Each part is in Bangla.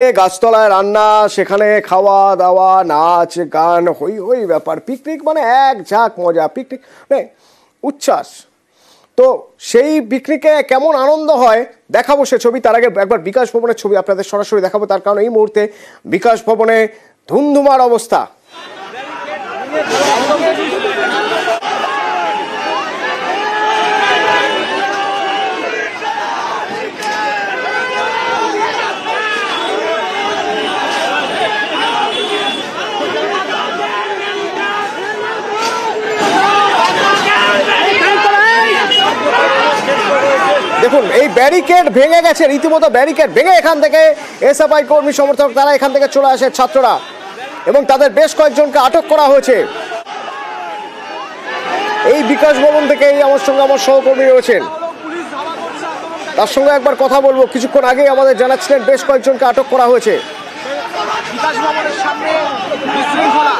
গাছতলায় রান্না, সেখানে খাওয়া দাওয়া, নাচ গান, হই হই ব্যাপার। পিকনিক মানে এক ঝাঁক মজা, পিকনিক মানে উচ্ছ্বাস। তো সেই পিকনিকে কেমন আনন্দ হয় দেখাবো সে ছবি। তার আগে একবার বিকাশ ভবনের ছবি আপনাদের সরাসরি দেখাবো, তার কারণ এই মুহূর্তে বিকাশ ভবনে ধুন্ধুমার অবস্থা। দেখুন এই ব্যারিকেড ভেঙে গেছে, রীতিমতো ব্যারিকেড ভেঙে এখান থেকে এসএফআই কর্মী সমর্থক তারা এখান থেকে চলে আসে ছাত্ররা, এবং তাদের বেশ কয়েকজনকে আটক করা হয়েছে। এই বিকাশ ভবন থেকে আমার সঙ্গে আমার সহকর্মী রয়েছেন, তার সঙ্গে একবার কথা বলবো। কিছুক্ষণ আগেই আমাদের জানাচ্ছিলেন বেশ কয়েকজনকে আটক করা হয়েছে। বিকাশ ভবনের সামনে বিশৃঙ্খলা।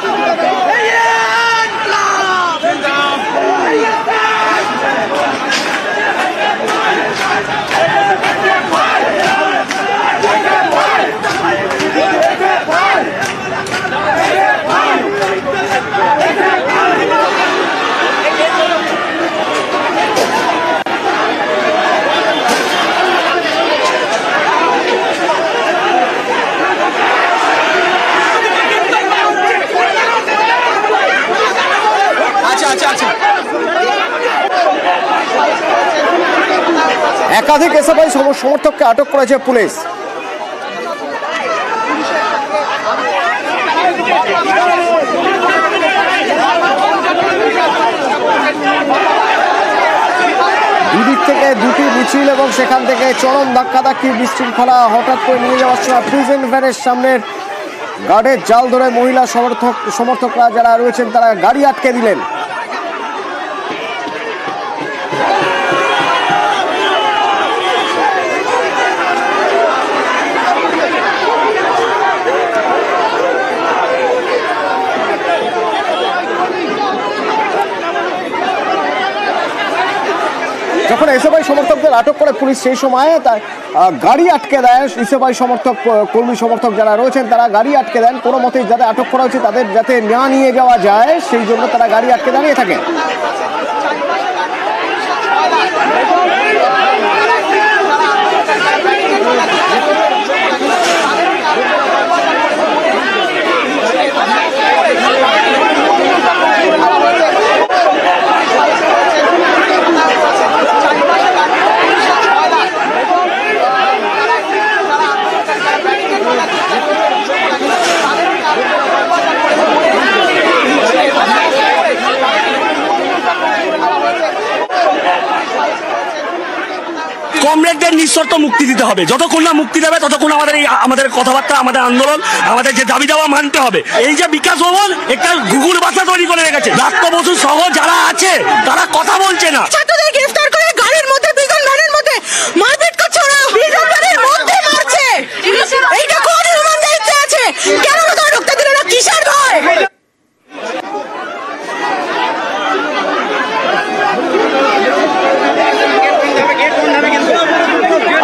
একাধিক এসএফআই সমর্থককে আটক করেছে পুলিশ। দুদিক থেকে দুটি মিছিল এবং সেখান থেকে চরম ধাক্কাধাক্কি, বিশৃঙ্খলা। হঠাৎ করে নিয়ে যাওয়ার সময় প্রিজন ভ্যানের সামনের গার্ডের জাল ধরে মহিলা সমর্থকরা যারা রয়েছেন তারা গাড়ি আটকে দিলেন। যখন এসএফআই সমর্থকদের আটক করে পুলিশ, সেই সময় তার গাড়ি আটকে দেয়। এসএফআই কর্মী সমর্থক যারা রয়েছেন তারা গাড়ি আটকে দেন, কোনো মতেই যাদের আটক করা হয়েছে তাদের যাতে না নিয়ে যাওয়া যায় সেই জন্য তারা গাড়ি আটকে দাঁড়িয়ে থাকে। কমরেডদের নিঃশর্ত মুক্তি দিতে হবে। যতক্ষণ না মুক্তি দেবে ততক্ষণ আমাদের কথাবার্তা, আমাদের আন্দোলন, আমাদের যে দাবি দাওয়া মানতে হবে। এই যে বিকাশ ভবন একটা ঘুঘুর বাসা তৈরি করে রেখেছে, রাক্ত বসু সহ যারা আছে তারা কথা বলছে না। ছাত্রদের গ্রেফতার করে গাড়ির মধ্যে, প্রিজন ভ্যানের মধ্যে মারপিট করছে, ওরা প্রিজন ভ্যানের মধ্যে মারছে। এইটা কোন হুমান দায়িত্বে আছে? কেন ওরা ঢুকতে দিল না? কিসের ভয়?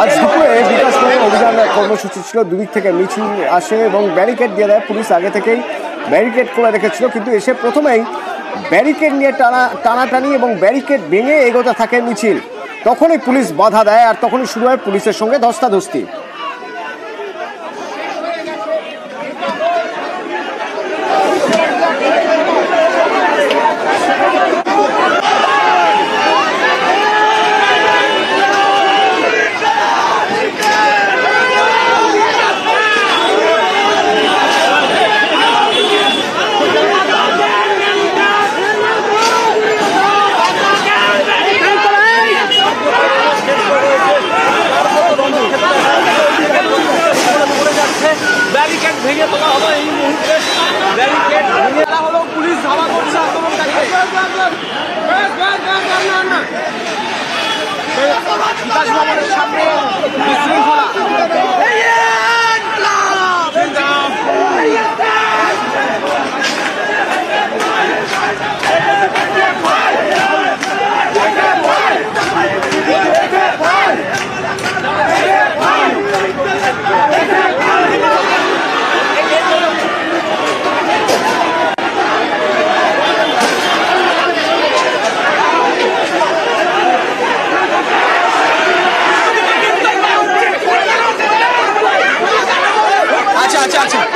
আজ দুপুরে বিকাশ ভবন অভিযান কর্মসূচি ছিল, দুদিক থেকে মিছিল আসে এবং ব্যারিকেড দিয়ে দেয়। পুলিশ আগে থেকেই ব্যারিকেড করে রেখেছিল, কিন্তু এসে প্রথমেই ব্যারিকেড নিয়ে টানাটানি এবং ব্যারিকেড ভেঙে এগোতে থাকে মিছিল। তখনই পুলিশ বাধা দেয় আর তখনই শুরু হয় পুলিশের সঙ্গে ধস্তাধস্তি। ব্যারিকেড ভেঙে তোলা হলো, এই মুহূর্তে ব্যারিকেড ভেঙে দেওয়া হলো, পুলিশ ধাওয়া করছে আন্দোলনকারীকে। বিকাশ ভবনের সামনে বিশৃঙ্খলা। আছে